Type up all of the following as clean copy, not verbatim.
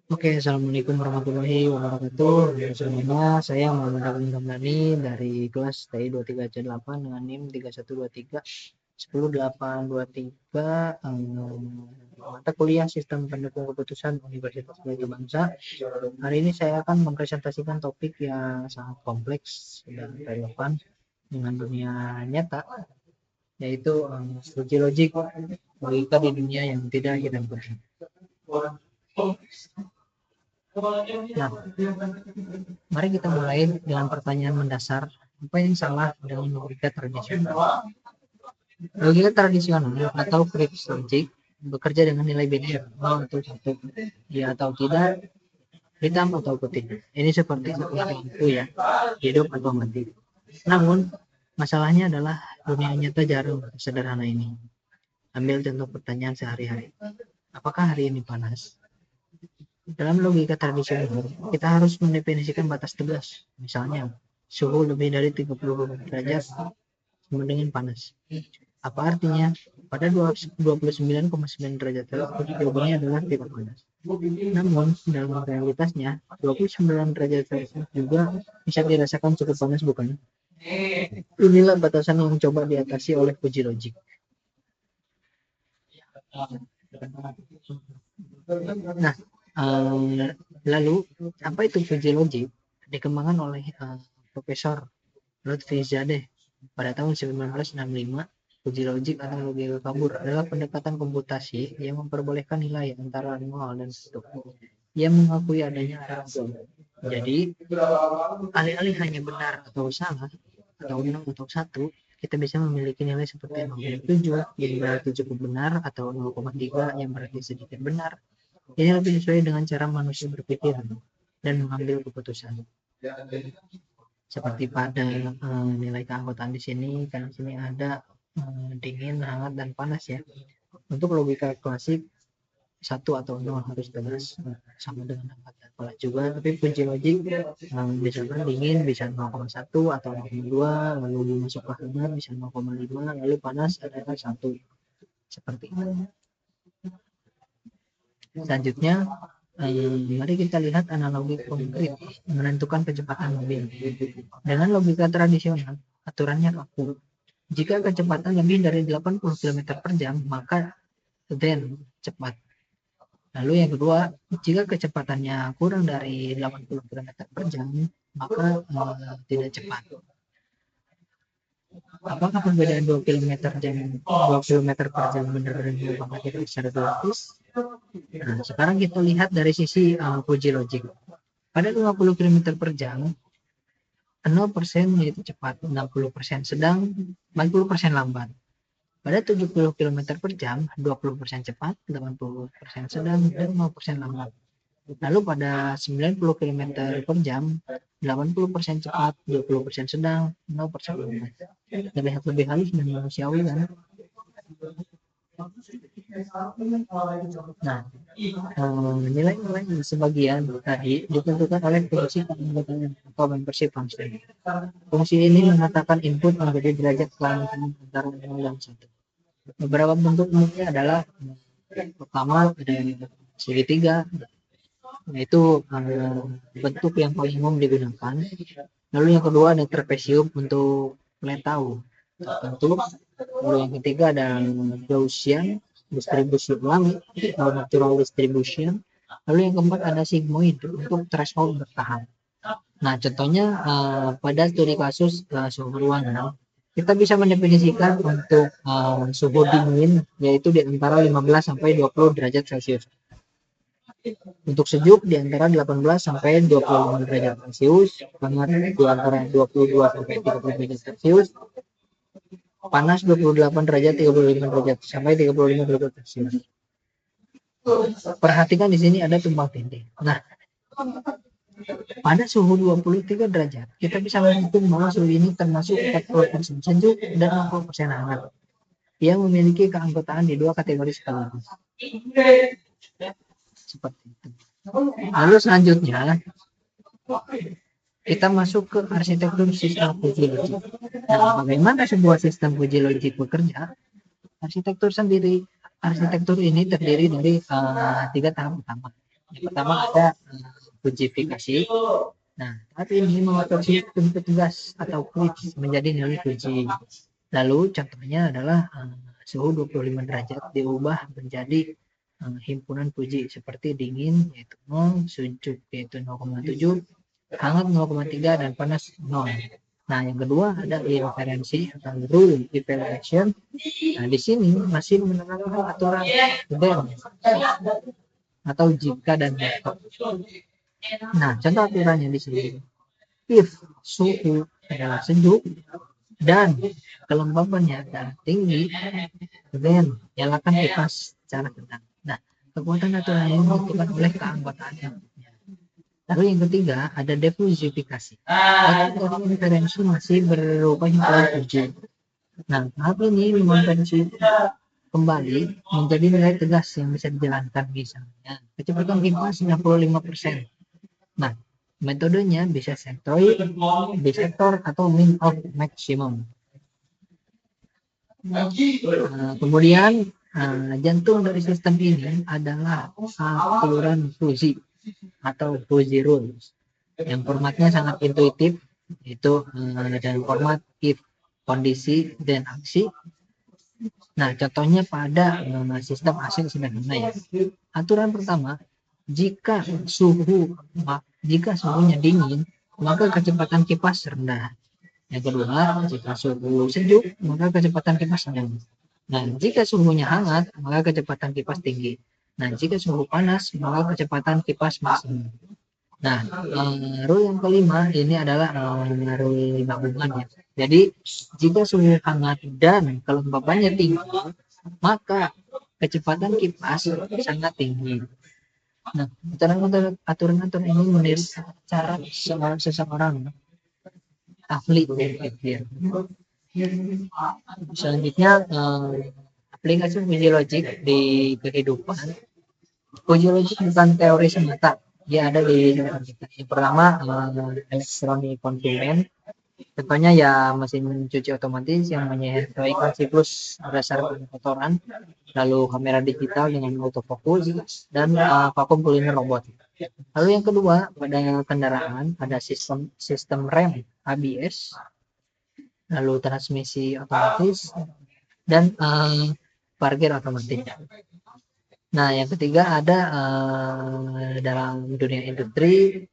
Oke, assalamualaikum warahmatullahi wabarakatuh. Sebelumnya saya Muhammad Agung Ramdhani dari kelas TI 23C8 dengan NIM 3123 10823 mata kuliah Sistem Pendukung Keputusan Universitas Pelita Bangsa. Hari ini saya akan mempresentasikan topik yang sangat kompleks dan relevan dengan dunia nyata, yaitu uji logik logika di dunia yang tidak kita beri. Nah, mari kita mulai dengan pertanyaan mendasar. Apa yang salah dengan logika tradisional? Logika tradisional atau Kripps logic bekerja dengan nilai biner 0 atau 1, ya atau tidak, hitam atau putih. Ini seperti itu ya, hidup atau mati. Namun, masalahnya adalah dunia nyata jarang sederhana ini. Ambil contoh pertanyaan sehari-hari. Apakah hari ini panas? Dalam logika tradisional, kita harus mendefinisikan batas tegas. Misalnya, suhu lebih dari 30 derajat sama dengan panas. Apa artinya? Pada 29,9 derajat Celcius, jawabannya adalah tidak panas. Namun, dalam realitasnya, 29 derajat Celcius juga bisa dirasakan cukup panas, bukan? Inilah batasan yang coba diatasi oleh uji logik. Nah, lalu apa itu uji logik? Dikembangkan oleh Profesor Lutfizadeh pada tahun 1965. Uji logik atau logika kabur adalah pendekatan komputasi yang memperbolehkan nilai antara 0 dan 1. Ia mengakui adanya aragon. Jadi, alih-alih hanya benar atau salah, atau 0 atau 1, kita bisa memiliki nilai seperti 0,7 yang berarti cukup benar, atau 0,3 yang berarti sedikit benar. Ini lebih sesuai dengan cara manusia berpikir dan mengambil keputusan. Seperti pada nilai keanggotaan di sini, kan di sini ada dingin, hangat, dan panas ya. Untuk logika klasik 1 atau 0 harus tegas sama dengan hangat dan panas juga. Tapi uji logik misalkan dingin bisa 0,1 atau 0,2, lalu masuk ke hangat bisa 0,5, lalu panas adalah 1. Seperti itu. Selanjutnya, mari kita lihat analogi konkret menentukan kecepatan mobil. Dengan logika tradisional, aturannya kaku. Jika kecepatan lebih dari 80 km per jam, maka then cepat. Lalu yang kedua, jika kecepatannya kurang dari 80 km per jam, maka tidak cepat. Apakah perbedaan 2 km per jam benar-benar menyebabkan kita secara gratis? Nah, sekarang kita lihat dari sisi uji logik. Pada 50 km per jam, 0% yaitu cepat, 60% sedang, 40% lambat. Pada 70 km per jam, 20% cepat, 80% sedang, dan 0% lambat. Lalu pada 90 km per jam, 80% cepat, 20% sedang, 0% lambat. Lebih halus dan manusiawi kan? Nah, nilai-nilai sebagian tadi ditentukan oleh fungsi keanggotaan atau membership function. Fungsi ini mengatakan input menjadi derajat keanggotaan antara 0 dan 1. Beberapa bentuk umumnya adalah pertama ada segitiga, yaitu bentuk yang paling umum digunakan. Lalu yang kedua ada trapesium untuk kalian tahu bentuk. Lalu yang ketiga ada Gaussian distribusi ulangi atau natural distribution. Lalu yang keempat ada sigmoid untuk threshold bertahan. Nah, contohnya pada studi kasus suhu ruangan, kita bisa mendefinisikan untuk suhu dingin yaitu di antara 15 sampai 20 derajat Celcius. Untuk sejuk di antara 18 sampai 25 derajat Celcius, hangat di antara 22 sampai 30 derajat Celcius, panas 28 derajat 35 derajat sampai 35 derajat Celcius. Perhatikan di sini ada tumpang tindih. Nah, pada suhu 23 derajat, kita bisa menghitung bahwa suhu ini termasuk 40% sejuk dan 60% hangat. Ia memiliki keanggotaan di dua kategori sekaligus. Seperti itu. Lalu selanjutnya, kita masuk ke arsitektur sistem Fuji Logic. Nah, bagaimana sebuah sistem Fuji Logic bekerja? Arsitektur ini terdiri dari tiga tahap utama. Yang pertama ada Fujifikasi. Nah, tahap ini mengatur sistem petugas atau switch menjadi nilai Fuji. Lalu contohnya adalah suhu 25 derajat diubah menjadi himpunan Fuji seperti dingin yaitu 0, sejuk yaitu 0,7, hangat 0,3 dan panas 0. Nah, yang kedua ada inferensi atau rule evaluation. Nah, di sini masih menerapkan aturan then atau jika dan method. Nah, contoh aturannya di sini. If suhu adalah sejuk dan kelembabannya adalah tinggi, then nyalakan kipas secara sedang. Nah, kekuatan aturan ini ditentukan oleh keanggotaannya. Lalu yang ketiga ada defusifikasi. Aturan inferensi masih berupa himpunan Fuji. Nah, tahap ini mengonversi kembali menjadi nilai tegas yang bisa dijalankan, misalnya kecepatan kipas 65%. Nah, metodenya bisa sektoid, bisektor atau min of maximum. Kemudian jantung dari sistem ini adalah aturan Fuji atau Fuji rules yang formatnya sangat intuitif, yaitu dengan format if, kondisi, dan aksi. Nah, contohnya pada sistem asing sederhana ya. Aturan pertama, jika suhunya dingin, maka kecepatan kipas rendah. Yang kedua, jika suhu sejuk, maka kecepatan kipas sedang. Nah, jika suhunya hangat, maka kecepatan kipas tinggi. Nah, jika suhu panas, maka kecepatan kipas maksimum. Nah, rule yang kelima ini adalah rule gabungan ya. Jadi, jika suhu hangat dan kelembabannya tinggi, maka kecepatan kipas sangat tinggi. Nah, aturan-aturan ini meniru cara seseorang ahli berpikir. Selanjutnya, aplikasi Fuji Logic di kehidupan. Fuji Logic bukan teori semata, dia ada di kita. Yang pertama, elektronik konsumen. Contohnya ya mesin cuci otomatis yang menyesuaikan siklus berdasarkan kotoran, lalu kamera digital dengan autofocus, dan vacuum cleaner robot. Lalu yang kedua, pada kendaraan ada sistem rem ABS, lalu transmisi otomatis, dan parkir otomatis. Nah, yang ketiga ada dalam dunia industri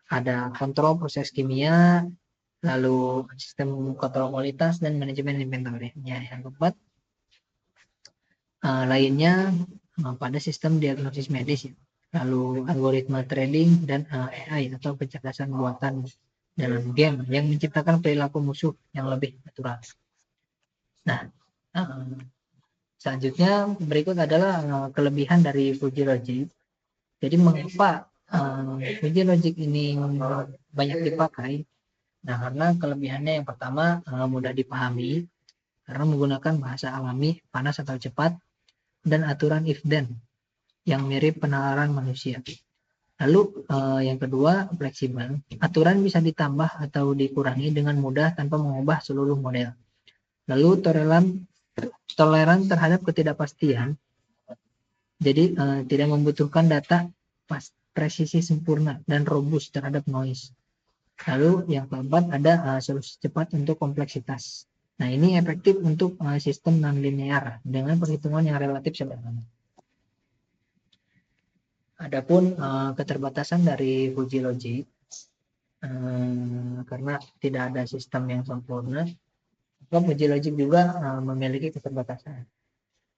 ada kontrol proses kimia, lalu sistem kontrol kualitas dan manajemen inventory. Yang keempat lainnya pada sistem diagnosis medis, lalu algoritma trading dan AI atau kecerdasan buatan dalam game yang menciptakan perilaku musuh yang lebih natural. Nah, selanjutnya berikut adalah kelebihan dari Fuji Logic. Jadi mengapa Fuji Logic ini banyak dipakai? Nah, karena kelebihannya yang pertama mudah dipahami karena menggunakan bahasa alami, panas atau cepat, dan aturan if then yang mirip penalaran manusia. Lalu yang kedua fleksibel. Aturan bisa ditambah atau dikurangi dengan mudah tanpa mengubah seluruh model. Lalu toleran terhadap ketidakpastian. Jadi tidak membutuhkan data presisi sempurna dan robust terhadap noise. Lalu yang keempat ada solusi cepat untuk kompleksitas. Nah, ini efektif untuk sistem non-linear dengan perhitungan yang relatif sederhana. Adapun keterbatasan dari Fuji Logic, karena tidak ada sistem yang sempurna, maka Fuji Logic juga memiliki keterbatasan.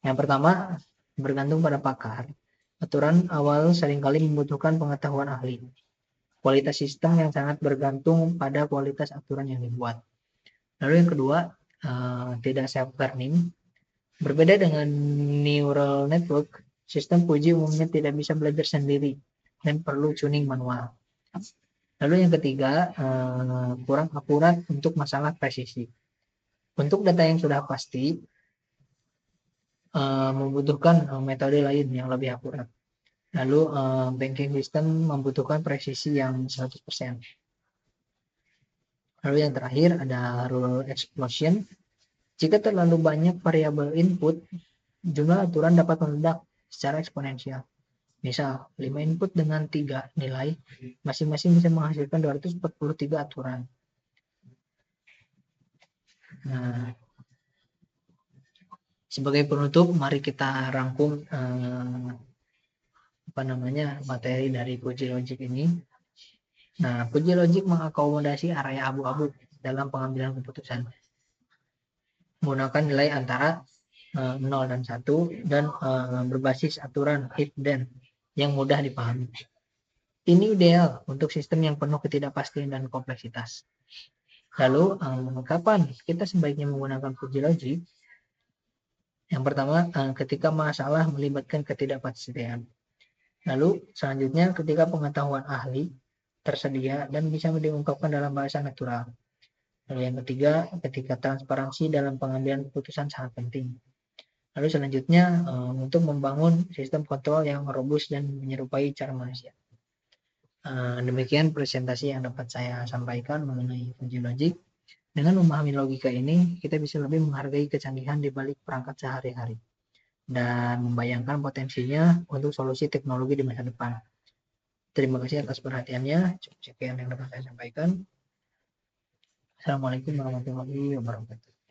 Yang pertama, bergantung pada pakar. Aturan awal seringkali membutuhkan pengetahuan ahli. Kualitas sistem yang sangat bergantung pada kualitas aturan yang dibuat. Lalu yang kedua, tidak self-learning. Berbeda dengan neural network, sistem Fuji umumnya tidak bisa belajar sendiri dan perlu tuning manual. Lalu yang ketiga, kurang akurat untuk masalah presisi. Untuk data yang sudah pasti, membutuhkan metode lain yang lebih akurat. Lalu banking system membutuhkan presisi yang 100%. Lalu yang terakhir ada rule explosion. Jika terlalu banyak variabel input, jumlah aturan dapat meledak secara eksponensial. Misal, 5 input dengan 3 nilai, masing-masing bisa menghasilkan 243 aturan. Nah, sebagai penutup, mari kita rangkum materi dari Puji Logic ini. Nah, Puji Logic mengakomodasi area abu-abu dalam pengambilan keputusan, menggunakan nilai antara 0 dan 1 dan berbasis aturan if then yang mudah dipahami. Ini ideal untuk sistem yang penuh ketidakpastian dan kompleksitas. Lalu, kapan kita sebaiknya menggunakan Puji Logic? Yang pertama, ketika masalah melibatkan ketidakpastian. Lalu, selanjutnya ketika pengetahuan ahli tersedia dan bisa diungkapkan dalam bahasa natural. Lalu yang ketiga, ketika transparansi dalam pengambilan keputusan sangat penting. Lalu selanjutnya, untuk membangun sistem kontrol yang robust dan menyerupai cara manusia. Demikian presentasi yang dapat saya sampaikan mengenai Puji Logic. Dengan memahami logika ini, kita bisa lebih menghargai kecanggihan di balik perangkat sehari-hari dan membayangkan potensinya untuk solusi teknologi di masa depan. Terima kasih atas perhatiannya. Cukup sekian yang dapat saya sampaikan. Assalamualaikum warahmatullahi wabarakatuh.